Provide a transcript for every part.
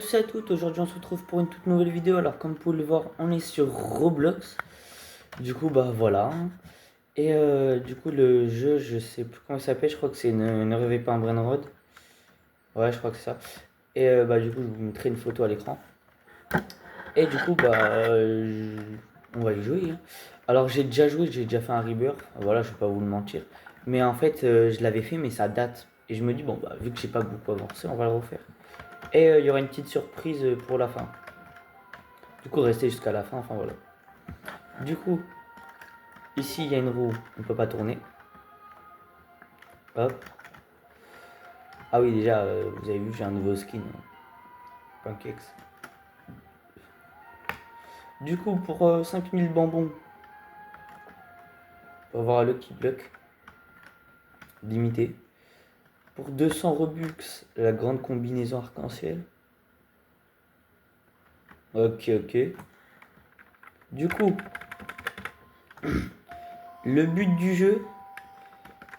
tous et à toutes, aujourd'hui on se retrouve pour une toute nouvelle vidéo. Alors comme vous pouvez le voir, on est sur Roblox. Du coup bah voilà. Et du coup le jeu, je sais plus comment il s'appelle, je crois que c'est ne rêvez pas un Brainrod. Ouais, je crois que c'est ça. Et bah du coup je vous mettrai une photo à l'écran. Et du coup bah on va y jouer, hein. Alors j'ai déjà joué, j'ai déjà fait un rebirth, voilà, je vais pas vous le mentir. Mais en fait je l'avais fait mais ça date. Et je me dis bon bah vu que j'ai pas beaucoup avancé, on va le refaire. Et il y aura une petite surprise pour la fin. Du coup, restez jusqu'à la fin, enfin voilà. Du coup, ici il y a une roue, on ne peut pas tourner. Hop. Ah oui, déjà, vous avez vu, j'ai un nouveau skin. Pancakes. Du coup, pour 5000 bonbons, on va avoir un Lucky Block limité. Pour 200 Robux, la grande combinaison arc-en-ciel. Ok, ok. Du coup, le but du jeu,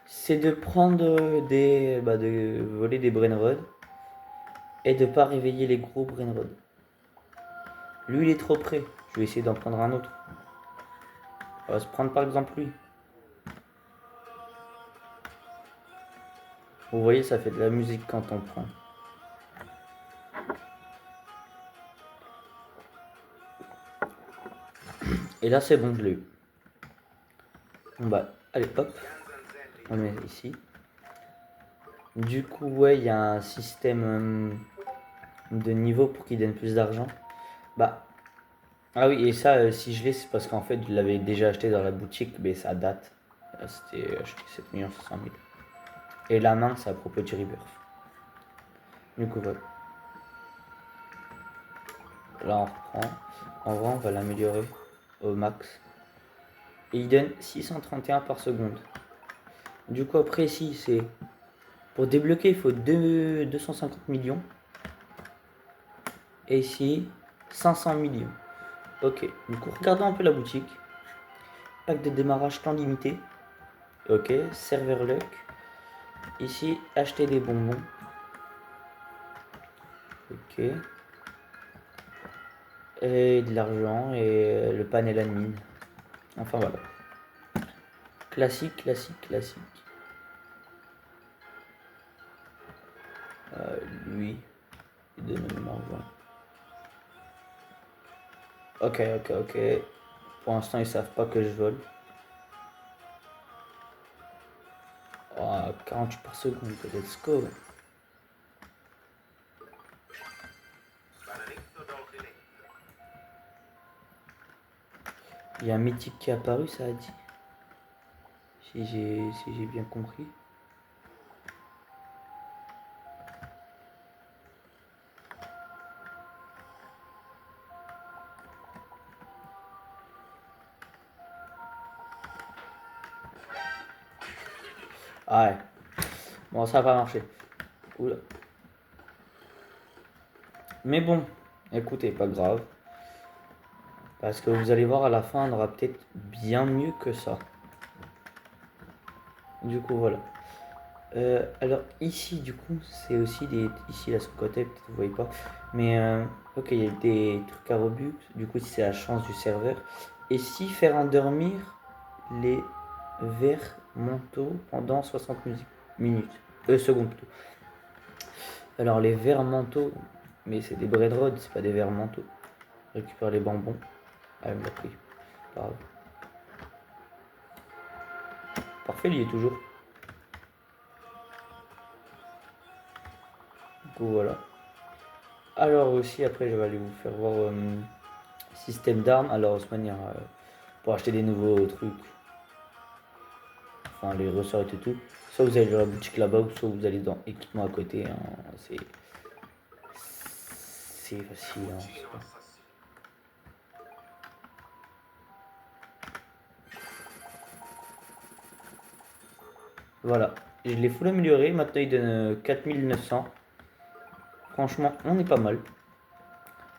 c'est de prendre de voler des brainrods et de pas réveiller les gros brainrods. Lui, il est trop près. Je vais essayer d'en prendre un autre. On va se prendre par exemple lui. Vous voyez, ça fait de la musique quand on prend. Et là, c'est bon, je l'ai eu. Bon bah, allez, hop. On le met ici. Du coup, ouais, il y a un système de niveau pour qu'il donne plus d'argent. Bah, ah oui, et ça, si je l'ai, c'est parce qu'en fait, je l'avais déjà acheté dans la boutique, mais ça date. C'était acheté 7 500 000. Et la main, c'est à propos de Rebirth. Du coup, voilà. Là, on reprend. En vrai, on va l'améliorer au max. Et il donne 631 par seconde. Du coup, après, ici, c'est... Pour débloquer, il faut 250 millions. Et ici, 500 millions. Ok, du coup, regardons un peu la boutique. Pack de démarrage temps limité. Ok, serveur luck. Ici, acheter des bonbons. Ok. Et de l'argent et le panel admin. Enfin voilà. Classique, classique, classique. Lui, il donne de l'argent. Ok, ok, ok. Pour l'instant, ils savent pas que je vole. Oh, 48 par seconde, let's go. Il y a un mythique qui est apparu, ça a dit. Si j'ai bien compris. Ah ouais. Bon, ça va marcher. Oula. Mais bon, écoutez, pas grave. Parce que vous allez voir à la fin, on aura peut-être bien mieux que ça. Du coup, voilà. Alors ici, du coup, c'est aussi des... Ici, là, sur le côté, peut-être vous voyez pas. Mais, ok, il y a des trucs à Robux. Du coup, c'est la chance du serveur. Et si faire endormir les verts manteaux pendant 60 minutes. Secondes plutôt. Alors, les verts manteaux, mais c'est des bread rods, c'est pas des verts manteaux. Récupère les bonbons. Ah, il me l'a pris. Pas grave. Parfait, il y est toujours. Du coup, voilà. Alors aussi, après, je vais aller vous faire voir système d'armes. Alors, de toute manière, pour acheter des nouveaux trucs, enfin les ressorts et tout, soit vous allez dans la boutique là-bas, ou soit vous allez dans équipement à côté, hein. C'est facile, hein, c'est pas- Voilà, je l'ai full amélioré. Maintenant, il donne 4900. Franchement, on est pas mal.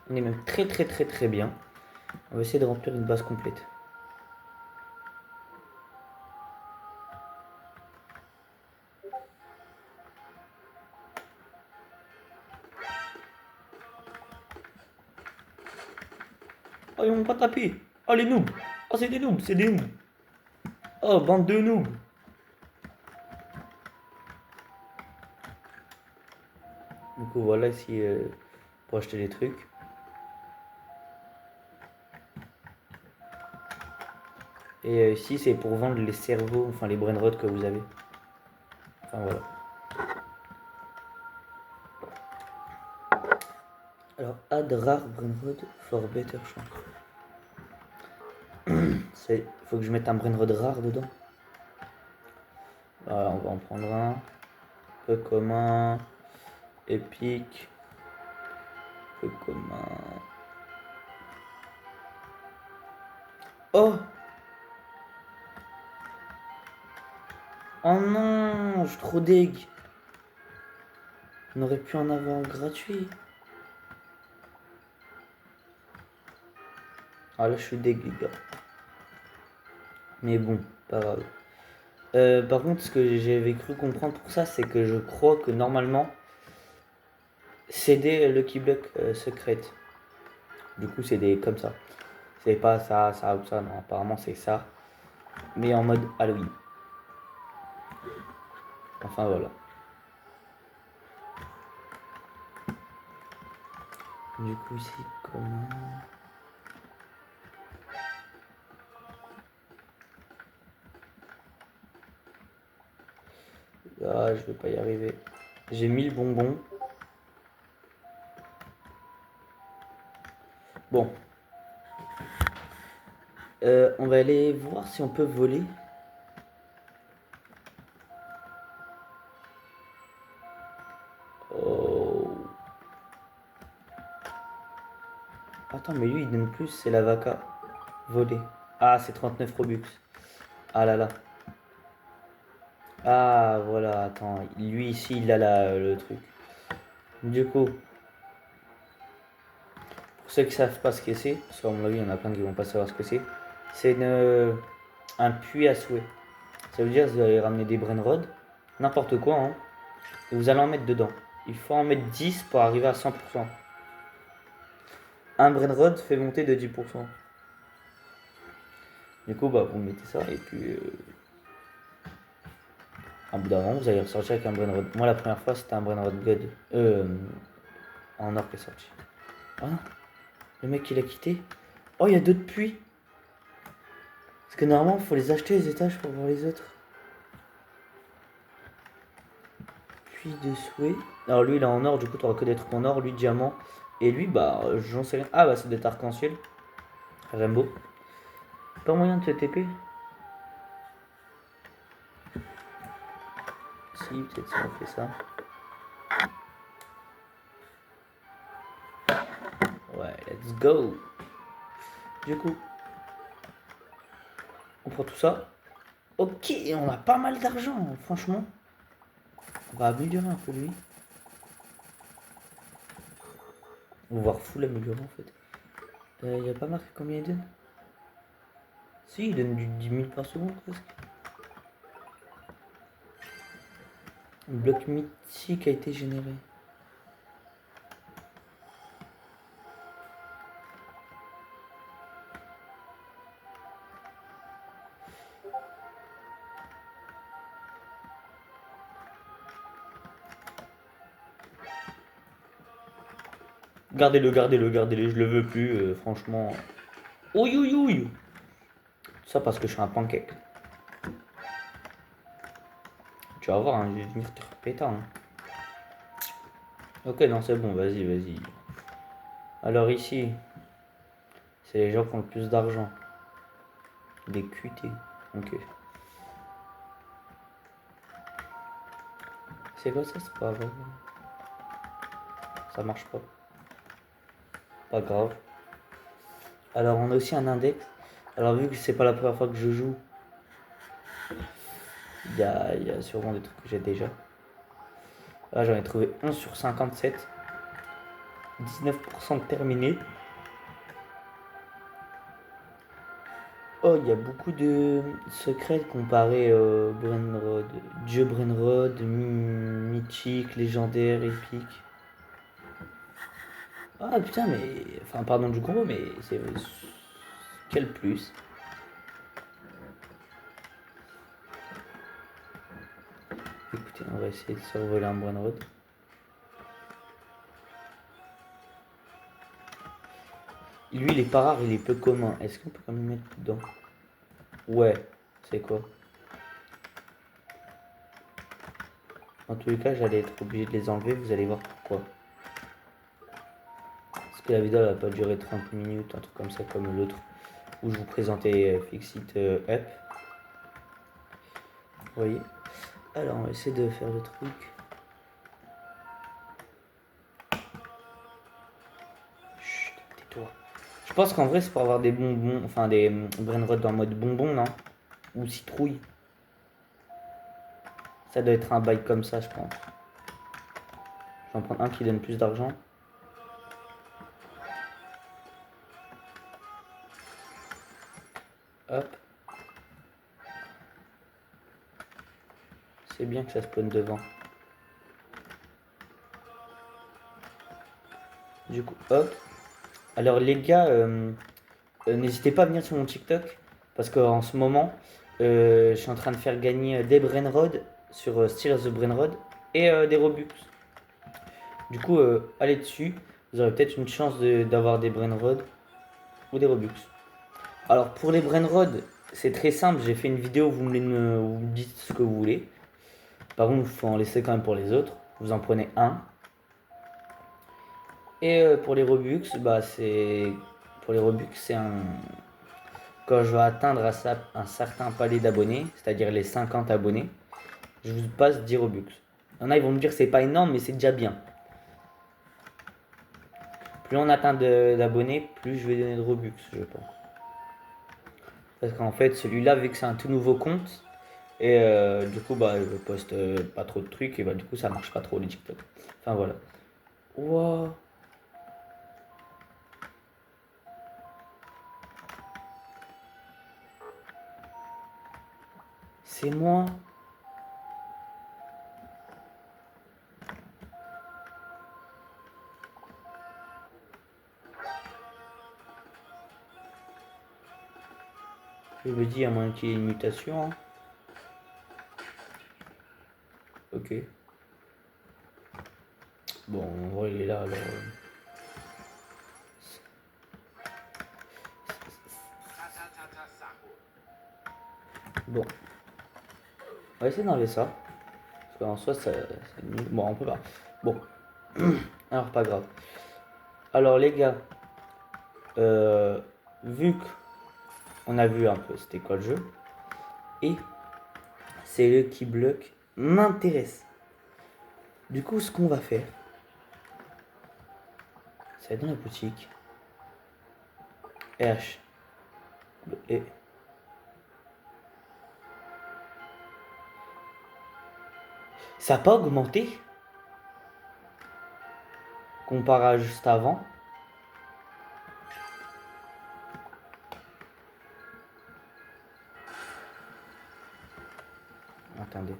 On est même très très très très bien. On va essayer de remplir une base complète. Oh, ils m'ont pas tapé. Oh, les noobs. Oh, c'est des noobs, c'est des noobs. Oh, bande de noobs. Du coup, voilà ici pour acheter des trucs. Et ici, c'est pour vendre les cerveaux, enfin les brain rot que vous avez. Enfin, voilà. Alors, add rare brain rod for better chance. Faut que je mette un brain rod rare dedans. Voilà, on va en prendre un. Peu commun. Épique. Peu commun. Oh! Oh non! Je suis trop deg. On aurait pu en avoir gratuit. Ah là, je suis deg, les gars. Mais bon, pas grave. Par contre, ce que j'avais cru comprendre pour ça, c'est que je crois que normalement, c'est des Lucky Block secrètes. Du coup, c'est des comme ça. C'est pas ça, ça ou ça. Non, apparemment, c'est ça. Mais en mode Halloween. Enfin, voilà. Du coup, ici, comment... Ah, je vais pas y arriver. J'ai 1000 bonbons. Bon. On va aller voir si on peut voler. Oh. Attends, mais lui, il donne plus, c'est la vaca. Voler. Ah, c'est 39 Robux. Ah là là. Ah, voilà, attends. Lui, ici, il a le truc. Du coup, pour ceux qui savent pas ce que c'est, parce qu'à mon avis, il y en a plein qui vont pas savoir ce que c'est un puits à souhait. Ça veut dire que vous allez ramener des brain rods, n'importe quoi, hein, et vous allez en mettre dedans. Il faut en mettre 10 pour arriver à 100%. Un brain rod fait monter de 10%. Du coup, bah, vous mettez ça, et puis, un bout d'un moment, vous allez ressortir avec un brain rod. Moi, la première fois, c'était un brain rod god. En or qui est sorti. Ah, le mec, il a quitté. Oh, il y a d'autres puits. Parce que normalement, il faut les acheter les étages pour voir les autres. Puits de souhait. Alors lui, il est en or, du coup, tu auras que des trucs en or. Lui, diamant. Et lui, bah, j'en sais rien. Ah, bah, c'est des arc-en-ciel. Rainbow. Pas moyen de se TP. Si, peut-être si on fait ça. Ouais, let's go. Du coup, on prend tout ça. Ok, on a pas mal d'argent, franchement. On va améliorer un peu lui. On va voir full améliorer en fait. Il a pas marqué combien il donne. Si, il donne du 10 000 par seconde presque. Un bloc mythique a été généré. Gardez-le, gardez-le, gardez-le, je le veux plus, franchement. Ouïe, ouïe, ouïe. Tout ça parce que je suis un pancake. Tu vas voir, hein, je vais venir te péter. Hein. Ok, non, c'est bon, vas-y, vas-y. Alors ici, c'est les gens qui ont le plus d'argent. Des QT. Ok. C'est quoi ça? C'est pas vrai. Ça marche pas. Pas grave. Alors on a aussi un index. Alors vu que c'est pas la première fois que je joue, il y a sûrement des trucs que j'ai déjà. Là j'en ai trouvé 11 sur 57. 19% terminé. Oh, il y a beaucoup de secrets comparés Brainrod, Dieu Brainrod, mythique, légendaire, épique. Ah putain, mais. Enfin, pardon du combo, mais c'est. Quel plus? Écoutez, on va essayer de survoler un Brainrod. Lui, il est pas rare, il est peu commun. Est-ce qu'on peut quand même le mettre dedans? Ouais, c'est quoi? Dans tous les cas, j'allais être obligé de les enlever, vous allez voir pourquoi. Parce que la vidéo elle va pas durer 30 minutes, un truc comme ça, comme l'autre, où je vous présentais Fixit Up. Vous voyez? Alors, on va essayer de faire le truc. Chut, tais-toi. Je pense qu'en vrai, c'est pour avoir des bonbons, enfin des Brainrod en mode bonbon, non? Ou citrouille. Ça doit être un bail comme ça, je pense. Je vais en prendre un qui donne plus d'argent. Hop. C'est bien que ça spawn devant. Du coup, hop. Alors les gars, n'hésitez pas à venir sur mon TikTok. Parce qu'en ce moment, je suis en train de faire gagner des Brainrod sur Steal the Brainrod et des Robux. Du coup, allez dessus. Vous aurez peut-être une chance d'avoir des Brainrod ou des Robux. Alors pour les Brainrod, c'est très simple. J'ai fait une vidéo, vous me dites ce que vous voulez. Par contre, il faut en laisser quand même pour les autres. Vous en prenez un. Et pour les Robux, bah c'est. Pour les Robux, c'est un. Quand je vais atteindre un certain palier d'abonnés, c'est-à-dire les 50 abonnés, je vous passe 10 Robux. Il y en a, ils vont me dire que c'est pas énorme, mais c'est déjà bien. Plus on atteint d'abonnés, plus je vais donner de Robux, je pense. Parce qu'en fait, celui-là, vu que c'est un tout nouveau compte, et du coup, bah, je poste pas trop de trucs, et bah, du coup, ça marche pas trop les TikTok. Enfin, voilà. Wow. C'est moi. Je me dis, à moins qu'il y ait une mutation. Hein. Ok. Bon, on voit, il est là, alors. Bon. On va essayer d'enlever ça. Parce qu'en soi, ça. Bon, on peut pas. Bon. Alors, pas grave. Alors, les gars. Euh, vu qu'on a vu un peu c'était quoi le jeu. Et c'est le qui bloque m'intéresse. Du coup, ce qu'on va faire, ça va être dans la boutique. RH. Et ça n'a pas augmenté comparé à juste avant. Attendez.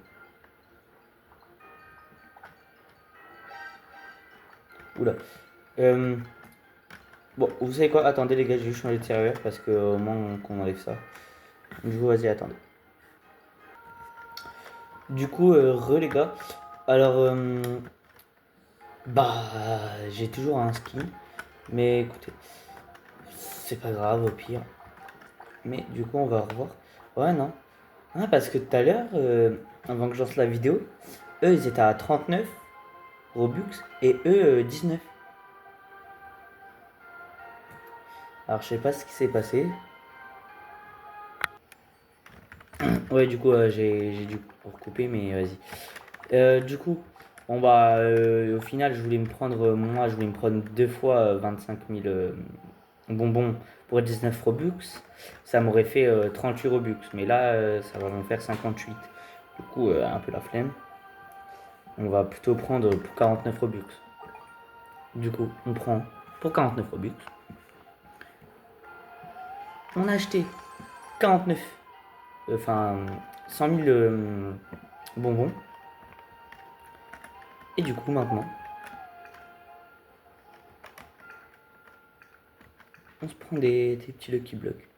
Oula. Bon, vous savez quoi? Attendez les gars, je vais juste changer de serveur parce que au moins qu'on enlève ça. Du coup, vas-y, attendez. Du coup, les gars. Alors, bah, j'ai toujours un skin. Mais écoutez, c'est pas grave au pire. Mais du coup, on va revoir. Ouais, non. Ah, parce que tout à l'heure, avant que je lance la vidéo, eux, ils étaient à 39 Robux et eux, 19. Alors, je sais pas ce qui s'est passé. Ouais, du coup, j'ai dû recouper, mais vas-y. Du coup, bon bah, au final, je voulais me prendre, moi, je voulais me prendre deux fois 25 000 bonbons pour 19 Robux. Ça m'aurait fait 38 Robux, mais là, ça va m'en faire 58. Du coup, un peu la flemme. On va plutôt prendre pour 49 Robux. Du coup, on prend pour 49 Robux. On a acheté 49, enfin 100 000 bonbons. Et du coup, maintenant, on se prend des petits Lucky Blocks.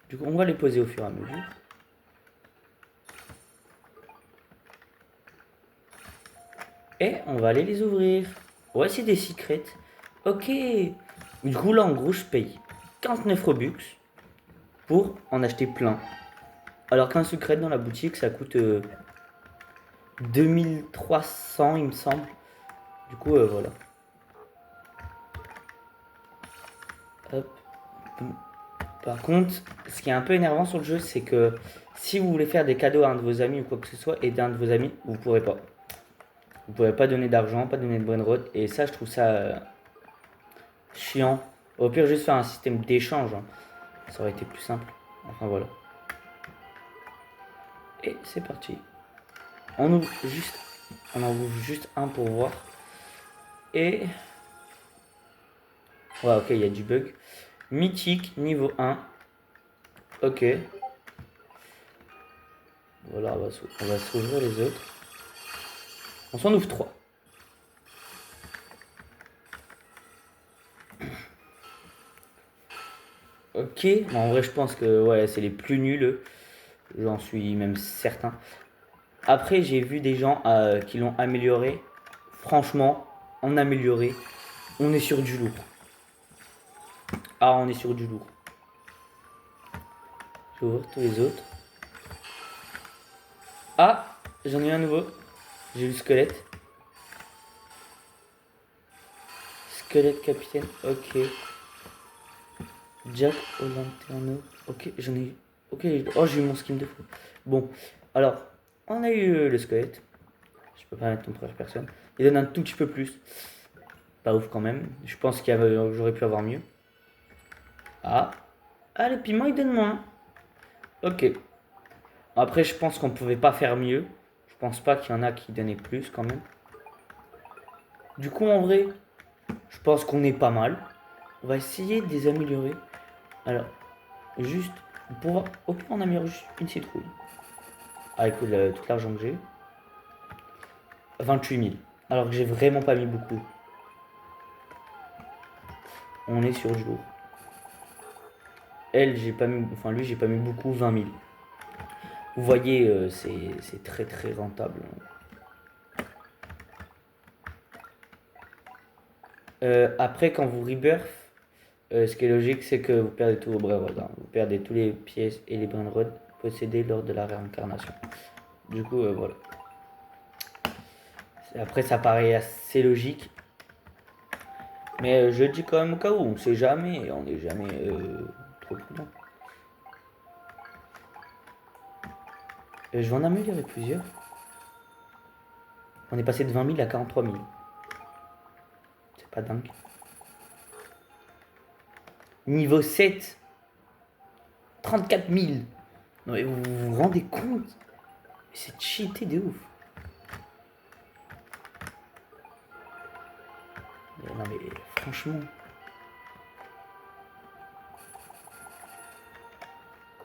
Du coup, on va les poser au fur et à mesure. Et on va aller les ouvrir. Voici des secrets. Ok. Du coup, là, en gros, je paye 49 Robux pour en acheter plein. Alors qu'un secret dans la boutique, ça coûte 2300, il me semble. Du coup, voilà. Hop. Par contre, ce qui est un peu énervant sur le jeu, c'est que si vous voulez faire des cadeaux à un de vos amis ou quoi que ce soit, et d'un de vos amis, vous pourrez pas. Vous pouvez pas donner d'argent, pas donner de brainrot. Et ça, je trouve ça chiant. Au pire, juste faire un système d'échange. Hein. Ça aurait été plus simple. Enfin, voilà. Et c'est parti. On ouvre juste... On en ouvre juste un pour voir. Et... Ouais, ok, il y a du bug. Mythique, niveau 1. Ok. Voilà, on va s'ouvrir les autres. On s'en ouvre 3. Ok, bon, en vrai je pense que ouais, c'est les plus nuls, j'en suis même certain. Après j'ai vu des gens qui l'ont amélioré. Franchement, en amélioré, on est sur du lourd. Ah, on est sur du lourd. Je vais ouvrir tous les autres. Ah, j'en ai un nouveau. J'ai eu le squelette. Squelette capitaine, ok. Jack au lanterneau. Ok, j'en ai eu. Ok, oh, j'ai eu mon skin de fou. Bon, alors, on a eu le squelette. Je peux pas mettre ton première personne. Il donne un tout petit peu plus. Pas ouf quand même. Je pense qu'il y avait, j'aurais pu avoir mieux. Ah. Ah, le piment, il donne moins. Ok. Après, je pense qu'on pouvait pas faire mieux. Je pense pas qu'il y en a qui donnaient plus quand même. Du coup, en vrai, je pense qu'on est pas mal. On va essayer de les améliorer. Alors, juste pour... Au pire, on améliore juste une citrouille. Avec tout l'argent que j'ai. 28 000. Alors que j'ai vraiment pas mis beaucoup. On est sur du lourd. Elle, j'ai pas mis... Enfin, lui, j'ai pas mis beaucoup. 20 000. Vous voyez, c'est très très rentable. Après, quand vous rebirth, ce qui est logique, c'est que vous perdez tous vos brainrods. Hein. Vous perdez tous les pièces et les brainrods possédés lors de la réincarnation. Du coup, voilà. Après, ça paraît assez logique. Mais je dis quand même au cas où, on sait jamais. On n'est jamais trop prudent. Je vais en améliorer plusieurs. On est passé de 20 000 à 43 000. C'est pas dingue. Niveau 7. 34 000. Non mais vous vous rendez compte? C'est cheaté de ouf. Non mais franchement.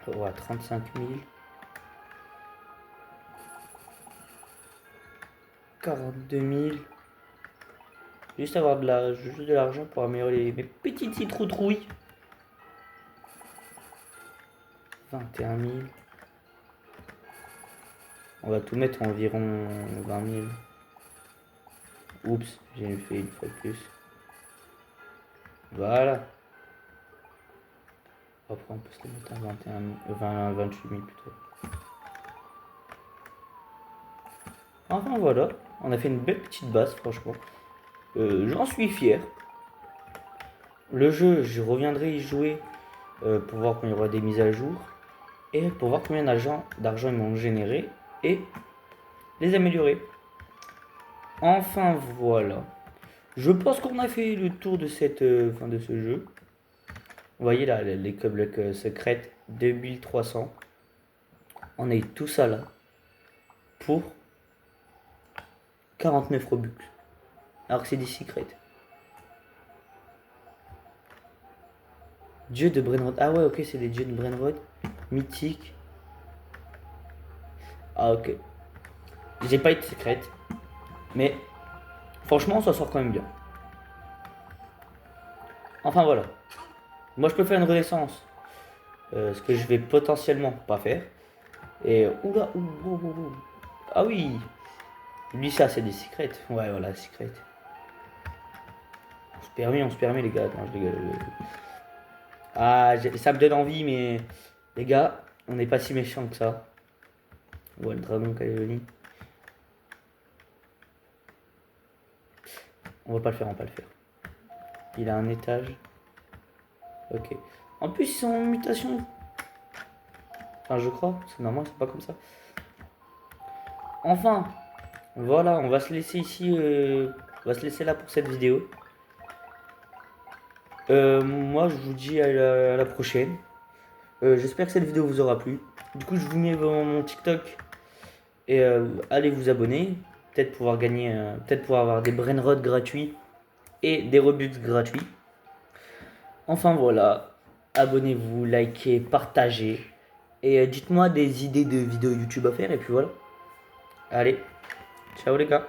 Ouais, 35 000. 42 000. Juste avoir juste de l'argent pour améliorer mes petites citrouilles. 21 000. On va tout mettre environ 20 000. Oups, j'ai fait une fois de plus. Voilà. Après, on peut se les mettre à 28 000 plutôt. Enfin voilà, on a fait une belle petite base, franchement. J'en suis fier. Le jeu, je reviendrai y jouer pour voir quand il y aura des mises à jour. Et pour voir combien d'argent ils m'ont généré. Et les améliorer. Enfin voilà. Je pense qu'on a fait le tour de cette fin de ce jeu. Vous voyez là, les blocs secrètes 2300. On a eu tout ça là. Pour 49 Robux. Alors que c'est des secrets. Dieu de Brainrod. Ah ouais, ok, c'est des dieux de Brainrod. Mythique. Ah ok. J'ai pas été secrète. Mais franchement, ça sort quand même bien. Enfin voilà. Moi, je peux faire une renaissance. Ce que je vais potentiellement pas faire. Et oula, ah oui, lui ça c'est des secrets. Ouais, voilà, secrets. On se permet les gars. Non, je rigole. Ah, ça me donne envie, mais les gars, on n'est pas si méchants que ça. Ouais, le dragon Calédonie. On va pas le faire, on va pas le faire. Il a un étage. Ok. En plus, ils sont en mutation. Enfin, je crois. C'est normal, c'est pas comme ça. Enfin, voilà, on va se laisser ici. On va se laisser là pour cette vidéo. Moi, je vous dis à la prochaine. J'espère que cette vidéo vous aura plu. Du coup, je vous mets mon TikTok et allez vous abonner. Peut-être pouvoir gagner, peut-être pouvoir avoir des brainrots gratuits et des Robux gratuits. Enfin voilà, abonnez-vous, likez, partagez et dites-moi des idées de vidéos YouTube à faire et puis voilà. Allez, ciao les gars.